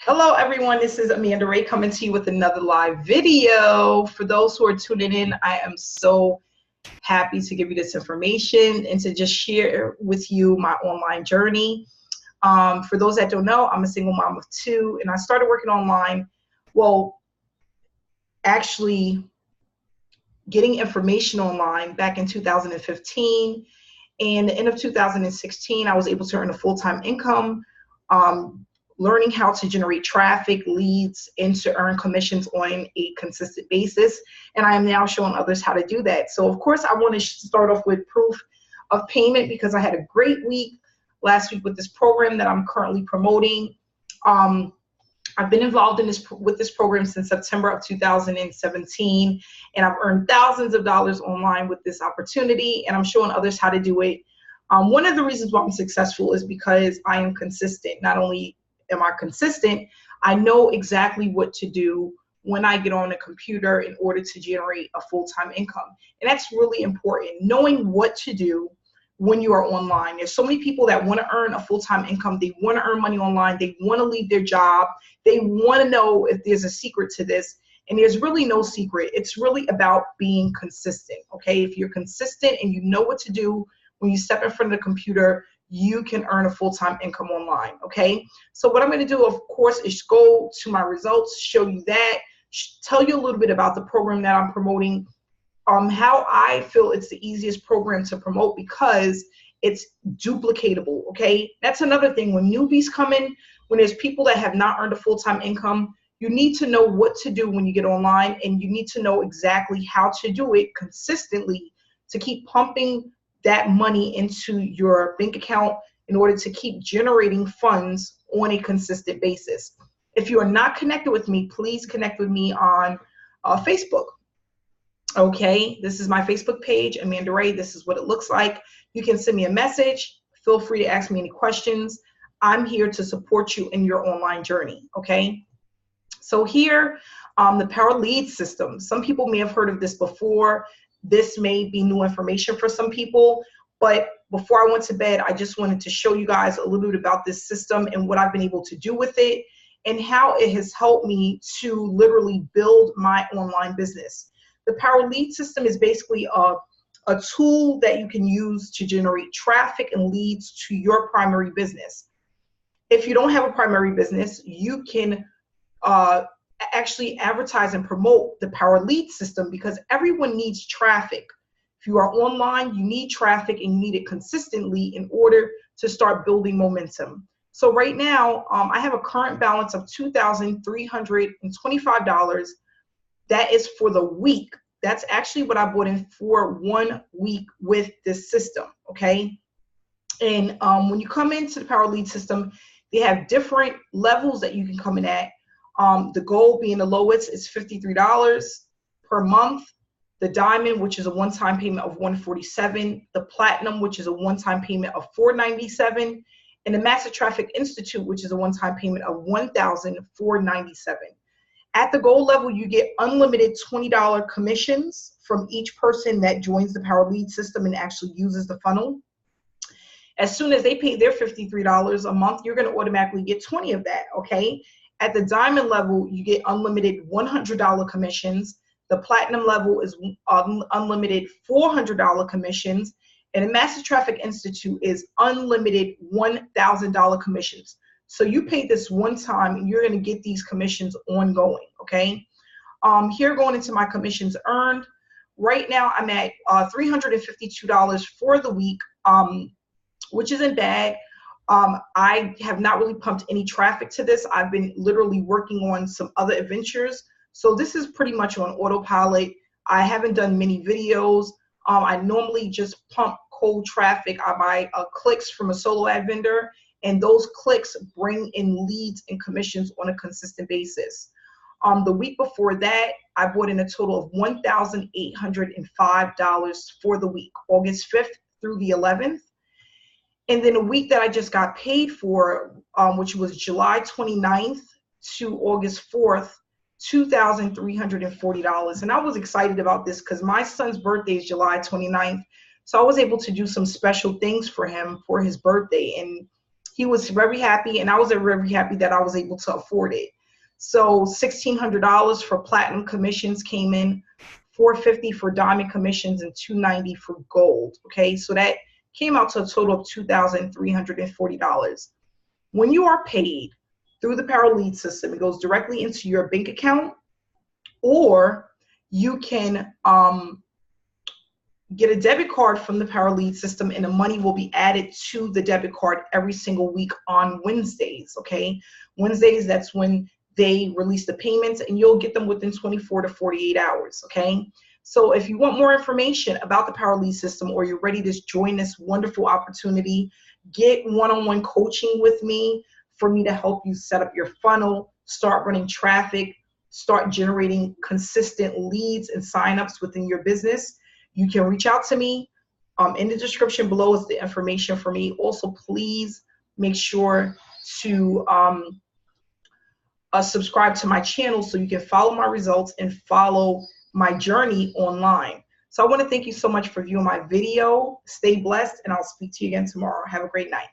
Hello everyone, this is Amanda Ray coming to you with another live video. For those who are tuning in, I am so happy to give you this information and to just share with you my online journey. For those that don't know, I'm a single mom of two, and I started working online, actually getting information online back in 2015. And the end of 2016, I was able to earn a full-time income, learning how to generate traffic, leads, and to earn commissions on a consistent basis. And I am now showing others how to do that. So of course, I want to start off with proof of payment because I had a great week last week with this program that I'm currently promoting. I've been involved in with this program since September of 2017, and I've earned thousands of dollars online with this opportunity, and I'm showing others how to do it. One of the reasons why I'm successful is because I am consistent. Not only am I consistent, I know exactly what to do when I get on a computer in order to generate a full-time income. And that's really important, knowing what to do when you are online. There's so many people that want to earn a full-time income. They want to earn money online. They want to leave their job. They want to know if there's a secret to this. And there's really no secret. It's really about being consistent, okay? If you're consistent and you know what to do when you step in front of the computer, you can earn a full-time income online, okay? So what I'm going to do, of course, is go to my results, show you that, tell you a little bit about the program that I'm promoting, how I feel it's the easiest program to promote because it's duplicatable, okay? That's another thing. When newbies come in, when there's people that have not earned a full-time income, you need to know what to do when you get online, and you need to know exactly how to do it consistently to keep pumping that money into your bank account in order to keep generating funds on a consistent basis. If you are not connected with me, please connect with me on Facebook. Okay, this is my Facebook page, Amanda Ray. This is what it looks like. You can send me a message. Feel free to ask me any questions. I'm here to support you in your online journey, okay? So here, the Power Lead system. Some people may have heard of this before. This may be new information for some people, but before I went to bed, I just wanted to show you guys a little bit about this system and what I've been able to do with it and how it has helped me to literally build my online business. The Power Lead system is basically a tool that you can use to generate traffic and leads to your primary business. If you don't have a primary business, you can actually advertise and promote the Power Lead system because everyone needs traffic. If you are online, you need traffic and you need it consistently in order to start building momentum. So right now, I have a current balance of $2,325. That is for the week. That's actually what I bought in for 1 week with this system, okay? And when you come into the Power Lead system, they have different levels that you can come in at. The gold being the lowest is $53 per month. The diamond, which is a one-time payment of $147. The platinum, which is a one-time payment of $497. And the Massive Traffic Institute, which is a one-time payment of $1,497. At the gold level, you get unlimited $20 commissions from each person that joins the Power Lead system and actually uses the funnel. As soon as they pay their $53 a month, you're going to automatically get 20 of that, okay? At the diamond level, you get unlimited $100 commissions. The platinum level is unlimited $400 commissions. And the Massive Traffic Institute is unlimited $1,000 commissions. So you pay this one time and you're going to get these commissions ongoing, okay? Here going into my commissions earned. Right now I'm at $352 for the week, which isn't bad. I have not really pumped any traffic to this. I've been literally working on some other adventures. So this is pretty much on autopilot. I haven't done many videos. I normally just pump cold traffic. I buy clicks from a solo ad vendor, and those clicks bring in leads and commissions on a consistent basis. The week before that, I bought in a total of $1,805 for the week, August 5th through the 11th. And then a week that I just got paid for, which was July 29th to August 4th, $2,340. And I was excited about this because my son's birthday is July 29th. So I was able to do some special things for him for his birthday. And He was very happy, and I was very happy that I was able to afford it. So $1,600 for platinum commissions came in, $450 for diamond commissions, and $290 for gold. Okay, so that came out to a total of $2,340. When you are paid through the Power Lead system, it goes directly into your bank account, or you can get a debit card from the Power Lead system, and the money will be added to the debit card every single week on Wednesdays. Okay, Wednesdays, that's when they release the payments, and you'll get them within 24 to 48 hours. Okay, so if you want more information about the Power Lead system, or you're ready to join this wonderful opportunity, get one-on-one coaching with me for me to help you set up your funnel, start running traffic, start generating consistent leads and signups within your business. You can reach out to me. In the description below is the information for me. Also, please make sure to subscribe to my channel so you can follow my results and follow my journey online. So I want to thank you so much for viewing my video. Stay blessed, and I'll speak to you again tomorrow. Have a great night.